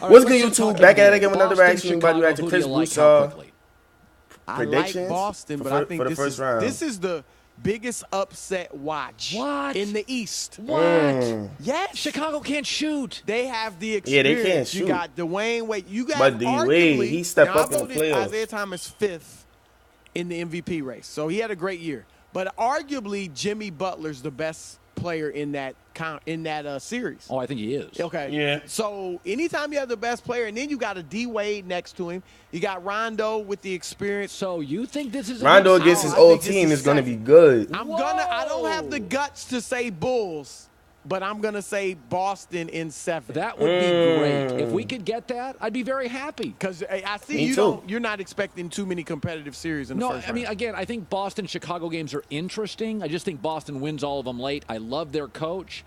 What's good, YouTube? Back at it again with another reaction. About to react to Chris Broussard. I like Boston, but I think this is the biggest upset watch in the East. What? Yes. Chicago can't shoot. They have the experience. Yeah, they can't shoot. You got Dwayne Wade. You got but Wade, he stepped up in the playoffs. Isaiah Thomas 5th in the MVP race, so he had a great year. But arguably, Jimmy Butler's the best player in that series. Oh, I think he is. Okay. Yeah. So anytime you have the best player, and then you got a D Wade next to him, you got Rondo with the experience. So you think this is Rondo against his old team is going to be good. I don't have the guts to say Bulls, but I'm gonna say Boston in 7. That would be great. If we could get that, I'd be very happy. Because I see you're not expecting too many competitive series in the first round. I mean, again, I think Boston-Chicago games are interesting. I just think Boston wins all of them late. I love their coach.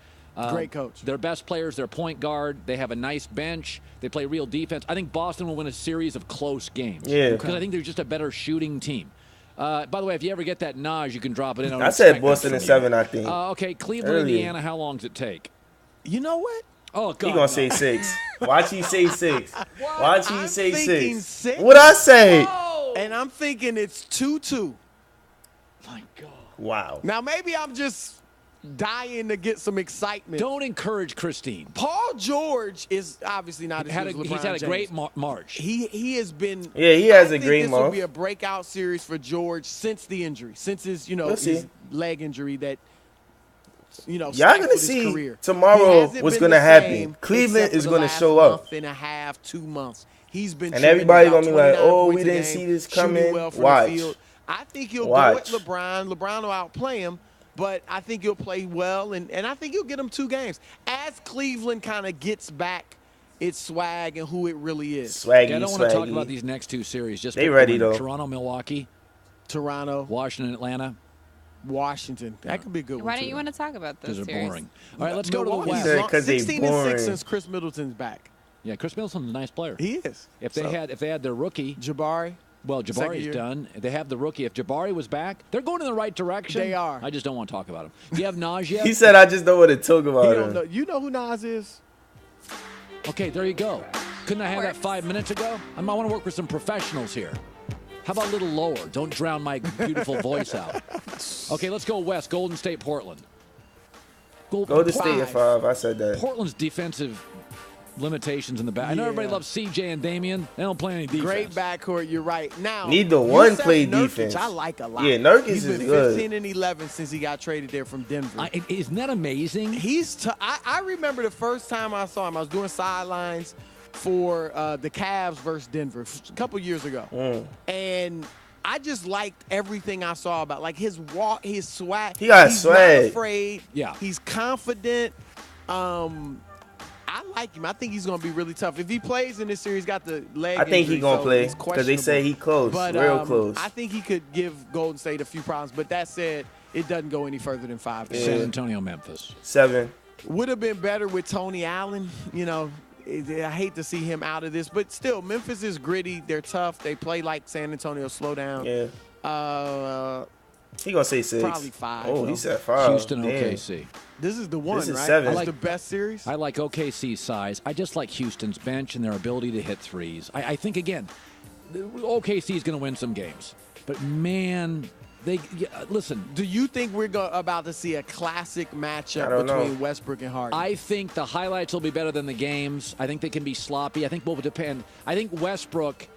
Great coach. Their best players, their point guard. They have a nice bench. They play real defense. I think Boston will win a series of close games. Yeah. Because I think they're just a better shooting team. By the way, if you ever get that Naj, you can drop it in. I said Boston in 7, I think. Okay, Cleveland, Indiana, how long does it take? You know what? Oh, God. He going to say 6. Watch he say 6. Watch he say 6. 6. What'd I say? Oh. And I'm thinking it's 2-2. My God. Wow. Now, maybe I'm just dying to get some excitement. Don't encourage Christine. Paul George is obviously not as good as LeBron He's had a James. great March. He has been. Yeah, he has a I think great this month. will be a breakout series for George since the injury, since his his leg injury that y'all gonna see career. tomorrow what's gonna happen. Cleveland is gonna show up. Month and a half, 2 months. He's been and everybody gonna be like, "Oh, we points didn't see this coming." Well from Watch. the field. I think he'll go with LeBron. LeBron will outplay him. But I think he'll play well, and I think he'll get him 2 games. As Cleveland kind of gets back its swag and who it really is. Swaggy, I don't want to talk about these next 2 series. Just they ready, though. Toronto, Milwaukee. Toronto. Washington, Atlanta. Washington. That could be a good one. Why don't you want to talk about those series? Because they're boring. All right, let's go to the West. Because they're 16-6 since Chris Middleton's back. Yeah, Chris Middleton's a nice player. He is. If they had their rookie. Jabari. Well, Jabari's done. They have the rookie. If Jabari was back, they're going in the right direction. They are. I just don't want to talk about him. Do you have Naj yet? He said, I just don't want to talk about him. You know who Nas is? Okay, there you go. Couldn't I have that 5 minutes ago? I want to work with some professionals here. How about a little lower? Don't drown my beautiful voice out. Okay, let's go west. Golden State, Portland. Golden State at 5. I said that. Portland's defensive limitations in the back. I know everybody loves CJ and Damian. They don't play any defense. Great backcourt. You're right. Now neither one play defense. I like a lot. Yeah, Nurkic He's is been good. 15 and 11 since he got traded there from Denver. Isn't that amazing? I remember the first time I saw him. I was doing sidelines for the Cavs versus Denver a couple years ago, and I just liked everything I saw about his walk, his swag. He got He's swag. not afraid. Yeah, he's confident. I like him. I think he's going to be really tough. If he plays in this series, he's got the leg I think he's going to play because they say he close, real close. I think he could give Golden State a few problems. But that said, it doesn't go any further than 5. Yeah. San Antonio, Memphis. 7. Would have been better with Tony Allen. I hate to see him out of this. But still, Memphis is gritty. They're tough. They play like San Antonio. Slow down. Yeah. He going to say 6. Probably 5. Oh, he said 5. Houston, OKC. This is the one, this is right? 7. I like the best series. I like OKC's size. I just like Houston's bench and their ability to hit threes. I think, again, OKC is going to win some games. But, man, listen. Do you think we're about to see a classic matchup between Westbrook and Harden? I think the highlights will be better than the games. I think they can be sloppy. I think what will depend. I think Westbrook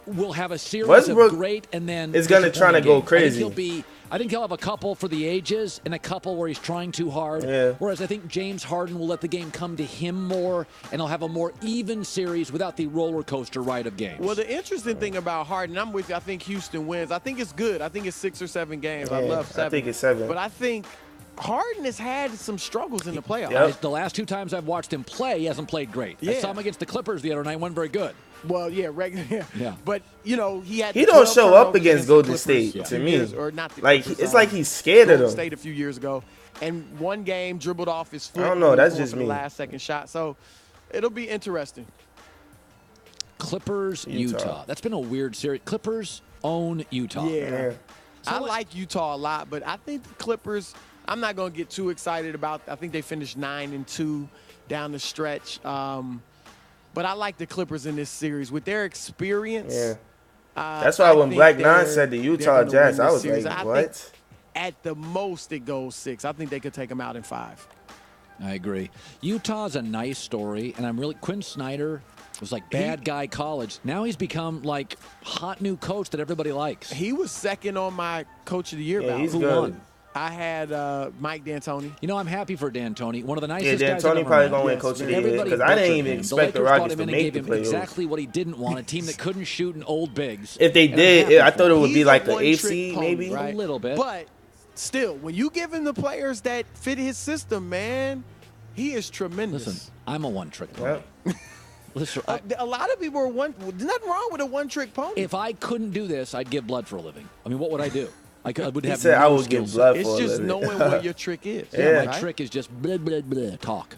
will have a series of great and then it's going to try to go crazy. I think he'll have a couple for the ages and a couple where he's trying too hard. Yeah. Whereas I think James Harden will let the game come to him more, and he'll have a more even series without the roller coaster ride of games. Well, the interesting thing about Harden, I'm with you. I think Houston wins. I think it's good. I think it's 6 or 7 games. I love 7. I think it's 7. But I think Harden has had some struggles in the playoffs. Yep. The last 2 times I've watched him play, he hasn't played great. Yeah. I saw him against the Clippers the other night. Wasn't very good. Well, yeah, regular. Yeah. But he had. He don't show up against Golden State to me. Or not the Clippers, it's like he's scared of them. State a few years ago, and one game dribbled off his foot. I don't know. That's just for me. The last second shot. So it'll be interesting. Clippers, Utah. That's been a weird series. Clippers own Utah. Yeah. I like Utah a lot, but I think the Clippers. I'm not going to get too excited about. I think they finished 9-2 down the stretch. But I like the Clippers in this series with their experience. Yeah. That's why when Black Nine said the Utah Jazz, I was series. like, what? At the most, it goes 6. I think they could take them out in 5. I agree. Utah's a nice story, and Quinn Snyder was like bad guy college. Now he's become like hot new coach that everybody likes. He was second on my coach of the year ballot. He's Who good. won? I had Mike D'Antoni. You know, I'm happy for D'Antoni. One of the nicest guys D'Antoni I've probably ever going to met. win Coach of the Year Everybody because I didn't butchered even him. expect the Lakers brought Rockets him to in and make gave the him playoffs. exactly what he didn't want, a team that couldn't shoot in old bigs. If they did, I thought it would be like the 8th seed, maybe. Right? A little bit. But still, when you give him the players that fit his system, man, he is tremendous. Listen, I'm a one-trick pony. Yep. Listen, a lot of people are there's nothing wrong with a one-trick pony. if I couldn't do this, I'd give blood for a living. I mean, what would I do? I would He have said no I would skill give set. blood It's for a just living. knowing what your trick is. Yeah, my right? trick is just blah, blah, blah, talk.